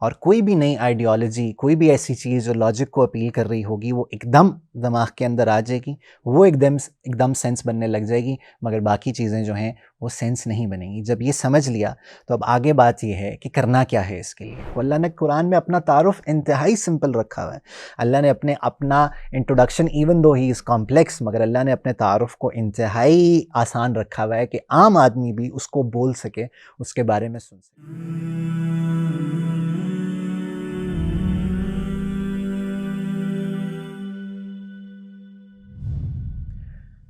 और कोई भी नई आइडियोलॉजी, कोई भी ऐसी चीज़ जो लॉजिक को अपील कर रही होगी, वो एकदम दिमाग के अंदर आ जाएगी, वो एकदम सेंस बनने लग जाएगी, मगर बाकी चीज़ें जो हैं वो सेंस नहीं बनेंगी। जब ये समझ लिया तो अब आगे बात ये है कि करना क्या है इसके लिए। तो अल्लाह ने कुरान में अपना तारुफ इंतहाई सिंपल रखा हुआ है। अल्लाह ने अपना introduction, even though he is complex, मगर अल्लाह ने अपने तारुफ को इंतहाई आसान रखा हुआ है कि आम आदमी भी उसको बोल सके, उसके बारे में सुन सके।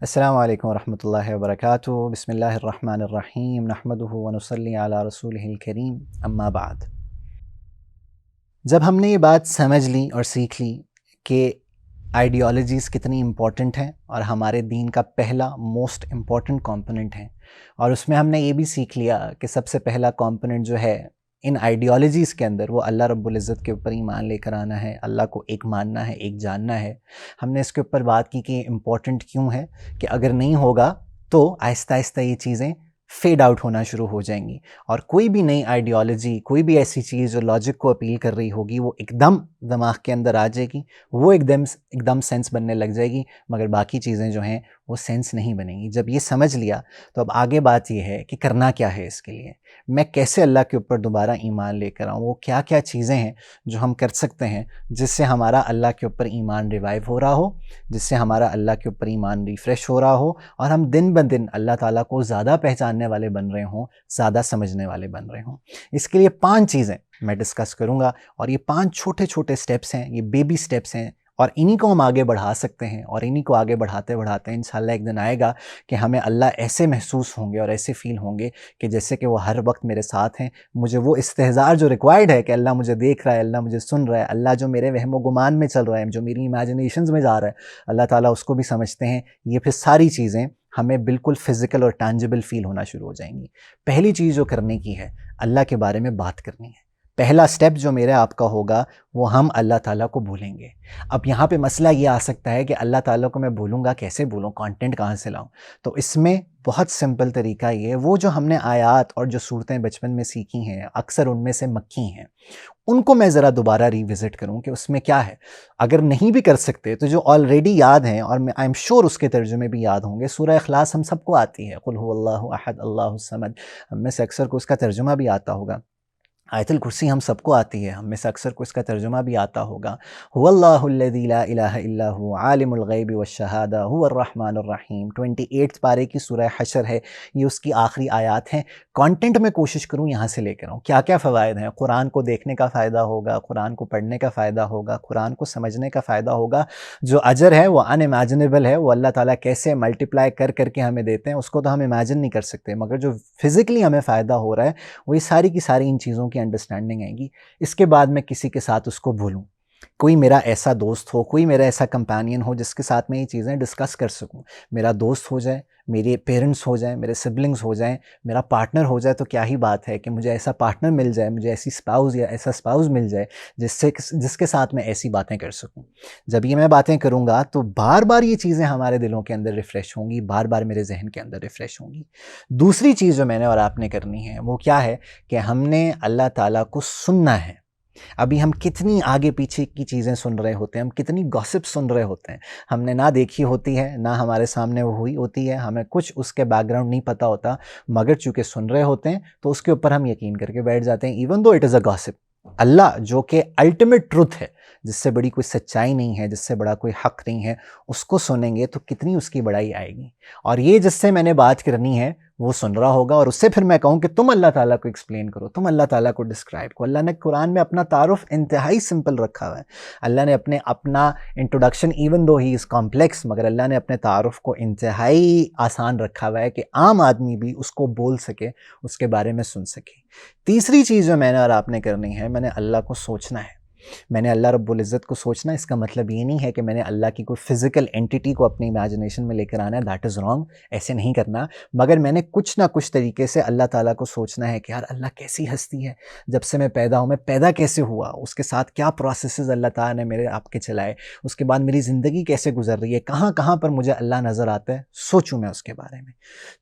अस्सलामु अलैकुम वरहमतुल्लाहि वबरकातुहू। बिस्मिल्लाहिर्रहमानिर्रहीम। नहमदुहु व नुसल्ली अला रसूलिहिल करीम, अम्मा बाद। जब हमने ये बात समझ ली और सीख ली कि आइडियोलॉजीज़ कितनी इम्पॉर्टेंट हैं और हमारे दीन का पहला मोस्ट इम्पॉर्टेंट कंपोनेंट है, और उसमें हमने ये भी सीख लिया कि सबसे पहला कंपोनेंट जो है इन आइडियोलॉजीज़ के अंदर, वो अल्लाह रब्बुल इज़्ज़त के ऊपर ईमान लेकर आना है, अल्लाह को एक मानना है, एक जानना है। हमने इसके ऊपर बात की कि इम्पॉर्टेंट क्यों है, कि अगर नहीं होगा तो आहिस्ता आहिस्ता ये चीज़ें फेड आउट होना शुरू हो जाएंगी, और कोई भी नई आइडियोलॉजी, कोई भी ऐसी चीज़ जो लॉजिक को अपील कर रही होगी, वो एकदम दिमाग के अंदर आ जाएगी, वो एकदम सेंस बनने लग जाएगी, मगर बाकी चीज़ें जो हैं वो सेंस नहीं बनेंगी। जब ये समझ लिया तो अब आगे बात ये है कि करना क्या है इसके लिए। मैं कैसे अल्लाह के ऊपर दोबारा ईमान लेकर आऊँ, वो क्या क्या चीज़ें हैं जो हम कर सकते हैं जिससे हमारा अल्लाह के ऊपर ईमान रिवाइव हो रहा हो, जिससे हमारा अल्लाह के ऊपर ईमान रिफ़्रेश हो रहा हो, और हम दिन ब दिन अल्लाह ताला को ज़्यादा पहचानने वाले बन रहे हों, ज़्यादा समझने वाले बन रहे हों। इसके लिए 5 चीज़ें मैं डिस्कस करूँगा, और ये 5 छोटे छोटे स्टेप्स हैं, ये बेबी स्टेप्स हैं, और इन्हीं को हम आगे बढ़ा सकते हैं, और इन्हीं को आगे बढ़ाते बढ़ाते इंशाल्लाह एक दिन आएगा कि हमें अल्लाह ऐसे महसूस होंगे और ऐसे फ़ील होंगे कि जैसे कि वो हर वक्त मेरे साथ हैं। मुझे वो इस्तेहज़ार जो रिक्वायर्ड है कि अल्लाह मुझे देख रहा है, अल्लाह मुझे सुन रहा है, अल्लाह जो मेरे वहम गुमान में चल रहा है, जो मेरी इमेजिनेशंस में जा रहा है, अल्लाह ताला उसको भी समझते हैं। ये फिर सारी चीज़ें हमें बिल्कुल फ़िज़िकल और टैंजिबल फ़ील होना शुरू हो जाएंगी। पहली चीज़ जो करने की है, अल्लाह के बारे में बात करनी है। पहला स्टेप जो मेरा आपका होगा, वो हम अल्लाह ताला को भूलेंगे। अब यहाँ पे मसला ये आ सकता है कि अल्लाह ताला को मैं भूलूँगा, कैसे भूलूँ, कंटेंट कहाँ से लाऊँ? तो इसमें बहुत सिंपल तरीका ये है, वो जो हमने आयात और जो सूरतें बचपन में सीखी हैं, अक्सर उनमें से मक्की हैं, उनको मैं ज़रा दोबारा रिविज़िट करूँ कि उसमें क्या है। अगर नहीं भी कर सकते तो जो ऑलरेडी याद हैं, और मैं आई एम श्योर उसके तर्जुमे भी याद होंगे। सूरह इखलास हम सबको आती है, कुल हुवल्लाहु अहद अल्लाहुस समद, हम में से अक्सर को उसका तर्जुमा भी आता होगा। आयतुल कुर्सी हम सबको आती है, हम में से अक्सर को इसका तर्जुमा भी आता होगा। हुवल्लाहुल्लज़ी ला इलाहा इल्ला हु आलिमुल गैबि वश्शहादा हुवर रहमानुर रहीम। 28 पारे की सूरह हशर है, ये उसकी आखिरी आयत हैं। कंटेंट में कोशिश करूँ यहाँ से लेकर आऊँ, क्या क्या फ़वाइद हैं। कुरान को देखने का फ़ायदा होगा, कुरान को पढ़ने का फ़ायदा होगा, कुरान को समझने का फ़ायदा होगा। जो अजर है वो अनइमेजिनेबल है, वो अल्लाह ताला कैसे मल्टीप्लाई कर करके हमें देते हैं, उसको तो हम इमेजिन नहीं कर सकते, मगर जो फ़िज़िकली हमें फ़ायदा हो रहा है, वो ये सारी की सारी इन चीज़ों की अंडरस्टैंडिंग आएगी। इसके बाद मैं किसी के साथ उसको भूलूँ, कोई मेरा ऐसा दोस्त हो, कोई मेरा ऐसा कंपेनियन हो जिसके साथ मैं ये चीज़ें डिस्कस कर सकूँ। मेरा दोस्त हो जाए, मेरे पेरेंट्स हो जाएँ, मेरे सिबलिंग्स हो जाएँ, मेरा पार्टनर हो जाए तो क्या ही बात है कि मुझे ऐसा पार्टनर मिल जाए, मुझे ऐसी स्पाउस या ऐसा स्पाउस मिल जाए जिसके साथ मैं ऐसी बातें कर सकूँ। जब ये मैं बातें करूँगा तो बार-बार ये चीज़ें हमारे दिलों के अंदर रिफ़्रेश होंगी, बार-बार मेरे ज़हन के अंदर रिफ़्रेश होंगी। दूसरी चीज़ जो मैंने और आपने करनी है वो क्या है कि हमने अल्लाह ताला को सुनना है। अभी हम कितनी आगे पीछे की चीज़ें सुन रहे होते हैं, हम कितनी गॉसिप सुन रहे होते हैं, हमने ना देखी होती है, ना हमारे सामने वो हुई होती है, हमें कुछ उसके बैकग्राउंड नहीं पता होता, मगर चूँकि सुन रहे होते हैं तो उसके ऊपर हम यकीन करके बैठ जाते हैं, even though it is a gossip. Allah जो कि अल्टीमेट ट्रुथ है, जिससे बड़ी कोई सच्चाई नहीं है, जिससे बड़ा कोई हक़ नहीं है, उसको सुनेंगे तो कितनी उसकी बड़ाई आएगी। और ये जिससे मैंने बात करनी है वो सुन रहा होगा, और उससे फिर मैं कहूँ कि तुम अल्लाह ताला को एक्सप्लेन करो, तुम अल्लाह ताला को डिस्क्राइब करो। अल्लाह ने कुरान में अपना तारुफ इंतहाई सिंपल रखा हुआ है। अल्लाह ने अपना introduction, even though he is complex, मगर अल्लाह ने अपने तारुफ को इंतहाई आसान रखा हुआ है कि आम आदमी भी उसको बोल सके, उसके बारे में सुन सके। तीसरी चीज़ जो मैंने और आपने करनी है, मैंने अल्लाह को सोचना है। मैंने अल्लाह रब्बुल इज़्ज़त को सोचना। इसका मतलब ये नहीं है कि मैंने अल्लाह की कोई फ़िज़िकल एंटिटी को अपनी इमेजिनेशन में लेकर आना है, दैट इज़ रॉन्ग, ऐसे नहीं करना। मगर मैंने कुछ ना कुछ तरीके से अल्लाह ताला को सोचना है कि यार अल्लाह कैसी हस्ती है, जब से मैं पैदा हूँ, मैं पैदा कैसे हुआ, उसके साथ क्या प्रोसेसेस अल्लाह ताला ने मेरे आपके चलाए, उसके बाद मेरी ज़िंदगी कैसे गुजर रही है, कहाँ कहाँ पर मुझे अल्लाह नज़र आता है, सोचूँ मैं उसके बारे में।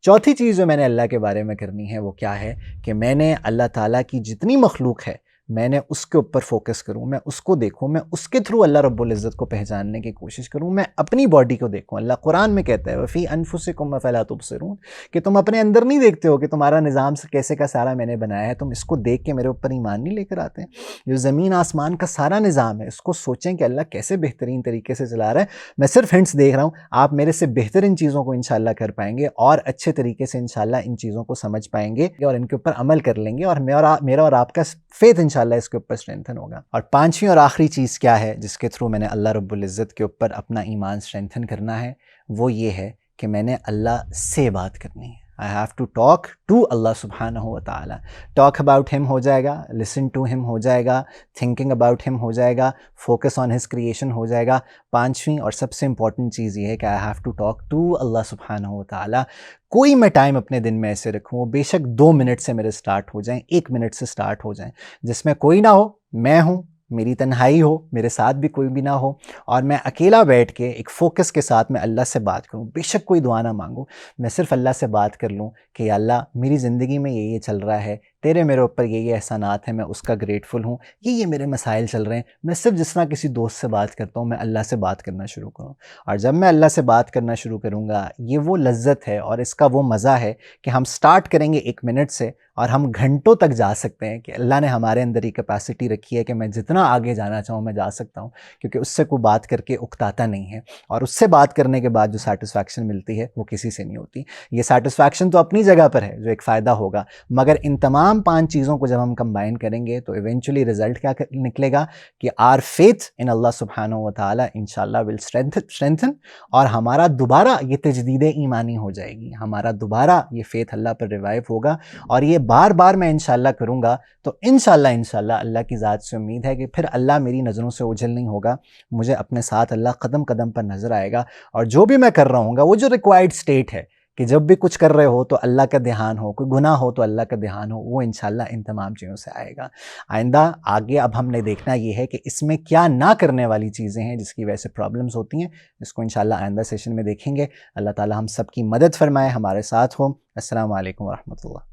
चौथी चीज़ जो मैंने अल्लाह के बारे में करनी है वो क्या है कि मैंने अल्लाह ताला की जितनी मखलूक है, मैंने उसके ऊपर फोकस करूँ, मैं उसको देखूँ, मैं उसके थ्रू अल्लाह रब्बुल इज़्ज़त को पहचानने की कोशिश करूँ, मैं अपनी बॉडी को देखूँ। अल्लाह कुरान में कहता है वफ़ी अनफुसिकुम अफ़ला तुबसिरून, कि तुम अपने अंदर नहीं देखते हो कि तुम्हारा निज़ाम से कैसे का सारा मैंने बनाया है, तुम इसको देख के मेरे ऊपर ईमान नहीं लेकर आते हैं। जो ज़मीन आसमान का सारा निज़ाम है, इसको सोचें कि अल्लाह कैसे बेहतरीन तरीके से चला रहा है। मैं सिर्फ हिंट्स देख रहा हूँ, आप मेरे से बेहतर इन चीज़ों को इंशाल्लाह कर पाएंगे और अच्छे तरीके से इंशाल्लाह इन चीज़ों को समझ पाएंगे और इनके ऊपर अमल कर लेंगे, और मेरा और आपका फेथ इंशाल्लाह इसके ऊपर स्ट्रेंथन होगा। और पांचवी और आखिरी चीज़ क्या है जिसके थ्रू मैंने अल्लाह रब्बुल इज़्ज़त के ऊपर अपना ईमान स्ट्रेंथन करना है, वो ये है कि मैंने अल्लाह से बात करनी है। I have to talk to Allah सुब्हानहू व तआला। टॉक अबाउट हिम हो जाएगा, लिसन टू हिम हो जाएगा, थिंकिंग अबाउट हिम हो जाएगा, फोकस ऑन हिज क्रिएशन हो जाएगा। पांचवी और सबसे इंपॉर्टेंट चीज़ ये है कि I have to talk to Allah सुब्हानहू व तआला। कोई मैं टाइम अपने दिन में ऐसे रखूँ, बेशक 2 मिनट से मेरे स्टार्ट हो जाएं, 1 मिनट से स्टार्ट हो जाएं, जिसमें कोई ना हो, मैं हूँ, मेरी तन्हाई हो, मेरे साथ भी कोई भी ना हो, और मैं अकेला बैठ के एक फ़ोकस के साथ मैं अल्लाह से बात करूं। बेशक कोई दुआ ना मांगूं, मैं सिर्फ अल्लाह से बात कर लूं कि अल्लाह मेरी ज़िंदगी में ये चल रहा है, तेरे मेरे ऊपर ये एहसानात हैं, मैं उसका ग्रेटफुल हूँ, ये मेरे मसाइल चल रहे हैं। मैं सिर्फ जिस तरह किसी दोस्त से बात करता हूँ, मैं अल्लाह से बात करना शुरू करूँ। और जब मैं अल्लाह से बात करना शुरू करूँगा, ये वो लज्जत है और इसका वो मज़ा है कि हम स्टार्ट करेंगे 1 मिनट से और हम घंटों तक जा सकते हैं, कि अल्लाह ने हमारे अंदर ये कैपेसिटी रखी है कि मैं जितना आगे जाना चाहूँ मैं जा सकता हूँ, क्योंकि उससे कोई बात करके उकताता नहीं है। और उससे बात करने के बाद जो सेटिस्फैक्शन मिलती है वो किसी से नहीं होती। ये सेटिस्फैक्शन तो अपनी जगह पर है, जो एक फ़ायदा होगा, मगर इन तमाम 5 चीज़ों को जब हम कंबाइन करेंगे तो इवेंचुअली रिजल्ट क्या निकलेगा कि आर फेथ इन अल्लाह सुब्हानहू व तआला इंशाल्लाह विल स्ट्रेंथन, और हमारा दोबारा ये तजदीद ईमानी हो जाएगी, हमारा दोबारा ये फेथ अल्लाह पर रिवाइव होगा। और ये बार बार मैं इंशाल्लाह करूँगा तो इंशाल्लाह अल्लाह की ज़ात से उम्मीद है कि फिर अल्लाह मेरी नज़रों से ओझल नहीं होगा, मुझे अपने साथ अल्लाह कदम कदम पर नज़र आएगा। और जो भी मैं कर रहा हूँ, वो जो रिक्वायर्ड स्टेट है कि जब भी कुछ कर रहे हो तो अल्लाह का ध्यान हो, कोई गुनाह हो तो अल्लाह का ध्यान हो, वो इंशाल्लाह इन तमाम चीज़ों से आएगा। आइंदा आगे अब हमने देखना ये है कि इसमें क्या ना करने वाली चीज़ें हैं जिसकी वजह से प्रॉब्लम्स होती हैं, इसको इंशाल्लाह आइंदा सेशन में देखेंगे। अल्लाह ताला हम सब की मदद फरमाए, हमारे साथ हो। अस्सलामु अलैकुम व रहमतुल्लाह।